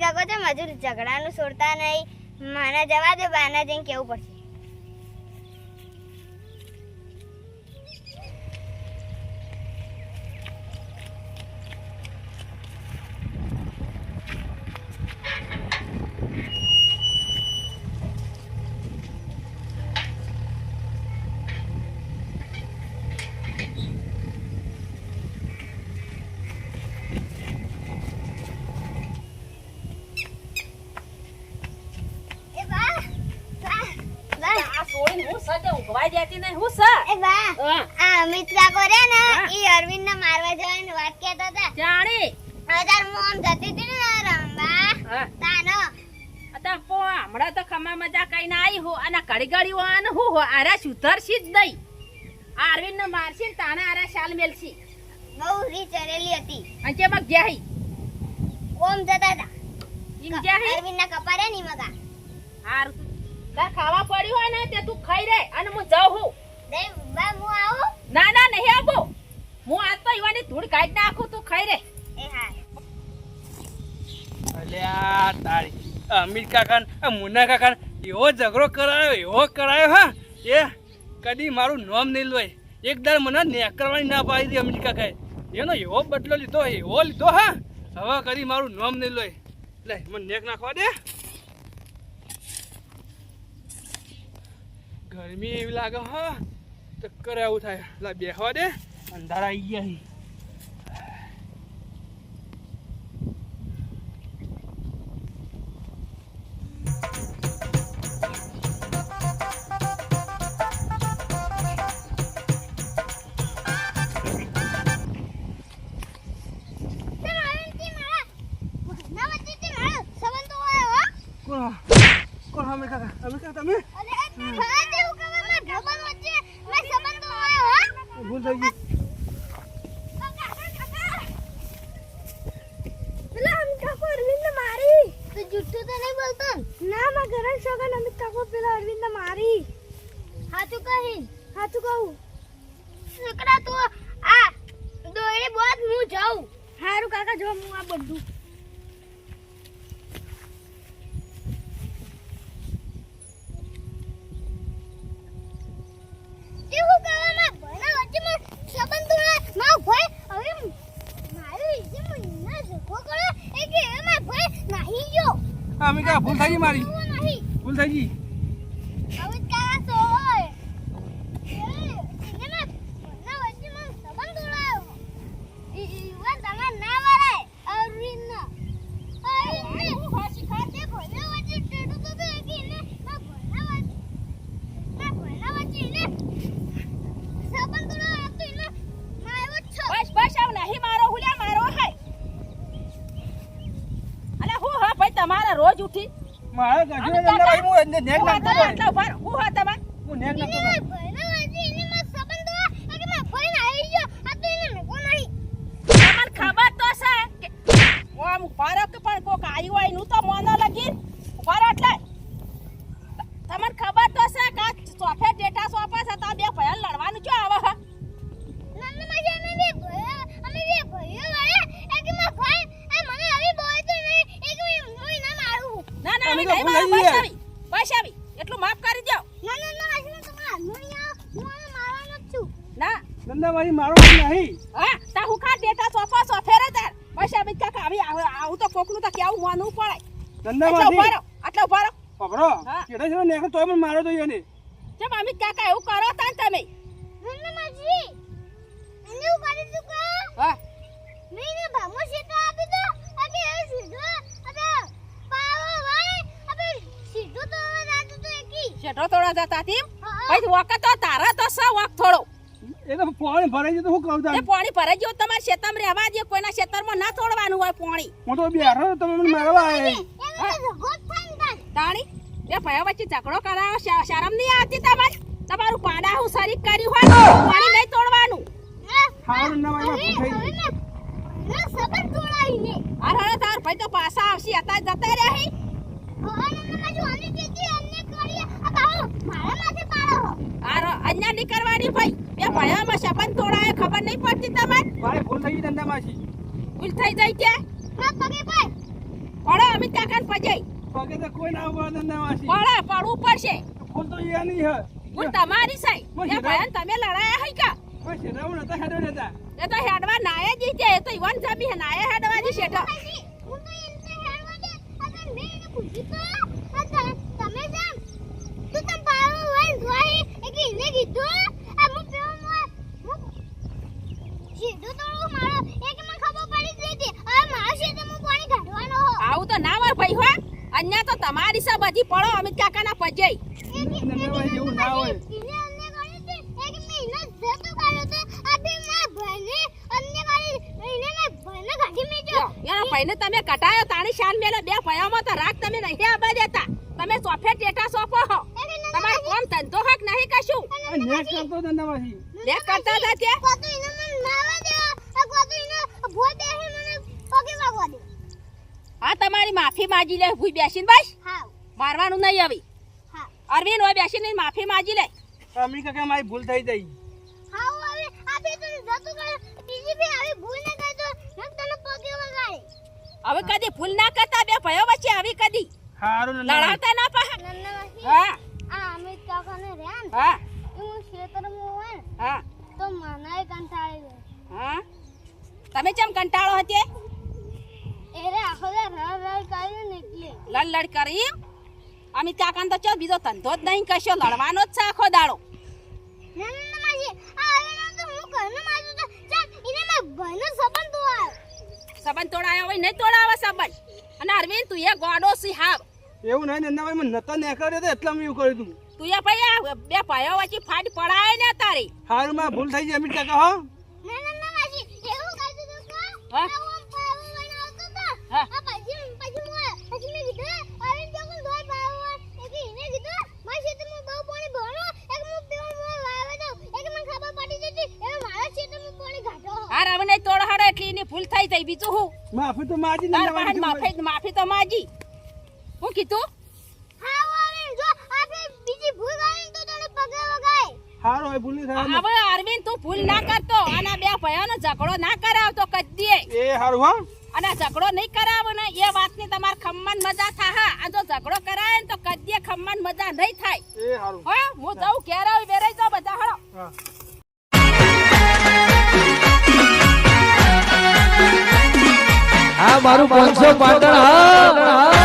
કાકો તો મજૂર ઝઘડાનું છોડતા નહીં. મને જવા દે, બાના જઈને કેવું પડશે. અમિત કાકો રે ને ઈ અરવિંદ ને મારવા જવાની વાત કહેતા હતા. જાણી અતાર મોમ જતી હતી ને રંબા તાનો અતા પો હમણાં તો ખમા મજા કઈ ના આવી હો અને ઘડી ઘડી વાન હું હો આરા સુધરશી જ નહીં. આ અરવિંદ ને મારશી ને તાને આરા શાલ મેલશી. બહુ રી ચરેલી હતી. અંચે મગ જ્યાહી ઓમ જતા હતા. ઇન જ્યાહી અરવિંદ ના કપારે ની મગા હાર તા ખાવા પડી હોય ને તે તું ખાઈ રે અને હું જાઉં હું. દે બા હું આવું. ના ના નહીં આવો. હું આજ તો ઈવાની ધૂળ કાઢી નાખું તું ખાઈ રે. એ હા અલ્યા તારી અમીર કાકા આ મુન્ના કાકા એવો ઝઘડો કરાયો હા એ કદી મારું નામ નહીં લોય. એક દર મને નેકરવાની ના પાડી હતી અમીર કાકાએ. એનો એવો બદલો લીધો હા. હવે કદી મારું નામ નહીં લોય. લે મને નેક નાખવા દે. ગરમી એવી લાગે હા ચક્કર આવું થાય. લા બેહવા દે અંધારા આવી ગયા. કોણ અમીર કાકા તમે ભૂલ થઈ ગઈ. જુઠ્ઠું તો નહીં બોલતો ના માં ઘરે સગન અમિત કાકો પેલા અરવિંદ ને મારી. હાચું કહું છોકરા તું આ દોડી બોત હું જાઉં. હારું કાકા જો હું આ બધું એવું કરવામાં ભણા વચ્ચેમાં સંબંધ માં ભાઈ હવે મારી જે મને ઝઘડો કર્યો એ કે એમાં ભાઈ નહીં ગયો. અમીર કાકા ભૂલ થઈ ગઈ મારી. ભૂલ થઈ ગઈ. હવે કાકા તો હોય એના ભણા વચ્ચેમાં સંબંધ ઉડાયો ઈવા તમાર ના વરાય અરવિંદના હું ફાસી ખાતે ભણા વચ્ચે ટેટુ તો કે એને ના ભણા વચ્ચે એને સંબંધ ઉડાયો તો એને માર્યો છો. બસ આવ નહીં મારો હુલ્યા મારો હાય. અલે હું હા ભાઈ તમારા રોજ ઉઠી મારે ગાડી અંદર હું અંદર નેક નાખતો હું હા તમાર હું નેક નાખતો ભણા વચ્ચે એને માં સંબંધ ઉડાયો કે માં ભાઈ ના આવી ગયો આ તો એને મેકો નહીં. તમને ખબર તો છે કે ઓમ ફરક પણ કોક આઈ હોય નું તો મોનો લગી ફરક એટલે તમને ખબર તો છે કે સોફે ડેટા સોફા છે તો બે ભયા લડવાનું શું આવે હા. નંદ મજા અમે બે ભાઈઓ વાળા એક માં ભાઈ આ મને આવી બોય તો નહીં એક હું ના મારું. ના ના અમે અમે તો નહીં ભૂલાઈ મારો ગયા. બસ આવી એટલું માફ કરી દો. ના વાસને તમારા હાથમાં આવ હું આને મારવાનો જ છું. ના ધંધા મારી મારો નહીં. હા તા હું ખા ડેટા સોફા સોફે રે તાર બસ આવી કાકા આવી આવું તો કોકનું તો કેવું માનવું પડે. ધંધા આટલો મારી ઉભા રહો આટલો ઉભા રહો. પકડો હા. કેડા છે નેક તોય મને મારો તો એને. જેમ અમિત કાકા એવું કરો તા તમે નંદ માજી એને હું કરી દઉં કા હા મેને ભામો સીધો આપી દો અકે એ સીધો અબે પાવો ભાઈ અબે સીધો તો રાત તો એકી શેઠો થોડા જતા તી હા. ભાઈ વખત તો તારા તો સ વખ થોડો એ તો પાણી ભરાઈ ગયું તો હું કહું એ તાર. પાણી ભરાઈ ગયો તમારા ખેતરમાં રહેવા દે કોઈના ખેતરમાં ના તોડવાનું હોય પાણી હું તો બેઠો તમે મને મારવા આયા. એને ગોત થાય તાણી એ ભયા વચ્ચે ઝઘડો કરાવો શરમ નહીં આવતી તમારે તમારું પાડા હું શરીક કર્યું હોય પાણી નહીં તોડવાનું. હારું ના મારી ભૂલ થઈ ગઈ. ના સબર તોડાઈને અરે તાર ભાઈ તો પાછા આવશે હતા જતા રહ્યા હે. નંદ માજી આને કીધી અમને કરીએ આ બાવો મારા માથે પાડો. અરે અન્ય નહીં કરવાની ભાઈ એ ભયામાં સંબંધ તોડાય ખબર નહીં પડતી તમારે મારી ભૂલ થઈ ગઈ ધંધા માસી. ભૂલ થઈ જાય કે ના પગે ભાઈ પડો અમિત કાકાને પજઈ પગે તો કોઈ ના ઉભા ધંધાવાસી પડવું પડશે ફૂલ તો યા નહીં હે હું તમારી સાઈ એ ભયાન તમે લડાયા હઈ કા કોઈ શેરાવું નતા હેડો નતા એ તો હેડવા નાયે જ છે એ તો ઈવન સાબી નાયે હેડવા જ શેઠા હું તો એમને હેડવા દે અગર મેં એને પૂછી તો તમે જામ તું તમ પાડો વઈ જોઈ એક એને કીધું આ હું પેલો હું સીધું તો મારો એક મને ખબર પડી ગઈ હતી આ મારા સીધે હું પાણી કાઢવાનો હો આવું તો ના હોય ભાઈ હો અન્ય તો તમારી સા બધી પડો અમિત કાકાના પજઈ ધંધાવાસી એવું ના હોય એને અન્ય કરી હતી એક મહિના જતો કાઢ્યો તો આ બે મારા ભાઈને અન્ય કરી એને ના ભાઈને કાઢી મેજો એના ભાઈને તમે કટાયો તાણી શાન મેલે બે ભયામાં તો રાખ તમે નહીં આબા દેતા તમે સોફે ટેટા સોફો હો તમાર કોમ ધંધો હક નહીં કશું આ નેક કરતો ધંધાવાસી લે કરતા હતા તે કોતો એને મને નાવા દે આ કોતો એને ભોય બેહી મને પગે વાગવા દે હા તમારી માફી માજી લે ભૂઈ બેસીને બસ હા મારવાનું નહીં આવી હા અરવિંદ હોય બેસીને માફી માજી લે અમી કાકા મારી ભૂલ થઈ જઈ હા હવે આ બે તો જતો કરે બીજી બે આવી ભૂલ ન કરતો નક તને પગે વગાડે હવે કદી ભૂલ ના કરતા બે ભયો વચ્ચે આવી કદી હારું લડાતા ના પા નન્નાવાસી હા આ અમિત કાકાને રેન હા હું ખેતરમાં હોય ને હા તો મનાય કંટાળી ગયો હા તમે કેમ કંટાળો હતે એરે આખો દે રળ કર્યું નીકળી લડ કરી અમિત કાકાને તો ચો બીજો ધંધો જ નહીં કશો લડવાનો જ છે આખો દાડો નન્નાવાસી આ હવે ના તો હું ઘરનો માજુ તો ચાલ એને મે ભાઈનો સંબંધ તો આવ સંબંધ તોડાયો હોય નહીં તોડાવે સંબંધ અને અરવિંદ તું એ ગોડો સી હાવ એવું નહીં ધંધાવાસી મને નતા નેકળ્યો તો એટલે મેં એવું કર્યું તું તું એ ભાઈ આ બે ભાઈઓ વચ્ચે ફાટ પડાય ને તારી હારું માં ભૂલ થઈ જાય અમિત કાકા હો નન્નાવાસી એવું કાજુ તો કા હા? હું પાવ બનાવતો તો હા. આ પછી મે કીધું અરે જોગન દોય પાવ એક એને કીધું મારી ખેતરમાં બહુ પાણી ભરો એક હું પેલો મોય વાવે તો એક મને ખબર પડી જતી એ મારા ખેતરમાં પાણી ઘાટો હાર હવે નહીં તોડ હડે એટલી એની ભૂલ થઈ જાય બીજું હું માફી તો માજી તાર પાસે માફી તો માજી હું કીધું હા વાવે જો આપણે બીજી ભૂલ કરી તો તને પગે વગાય હારું હવે ભૂલ નહીં થાય હવે અરવિંદ તું ભૂલ ના કરતો અને આ બે ભાઈઓનો ઝઘડો ના કરાવતો કદીએ એ હારું હો અને ઝઘડો નહીં કરાવો ને એ વાતની તમારે ખમ્મન મજા થાહા આ જો ઝઘડો કરાય ને તો કદીએ ખમ્મન મજા નહીં થાય એ હારું હો હું જાઉં ઘેર આવી બેરાઈ જાઉં બધા હળો હા આ મારું 500 પાટણ હા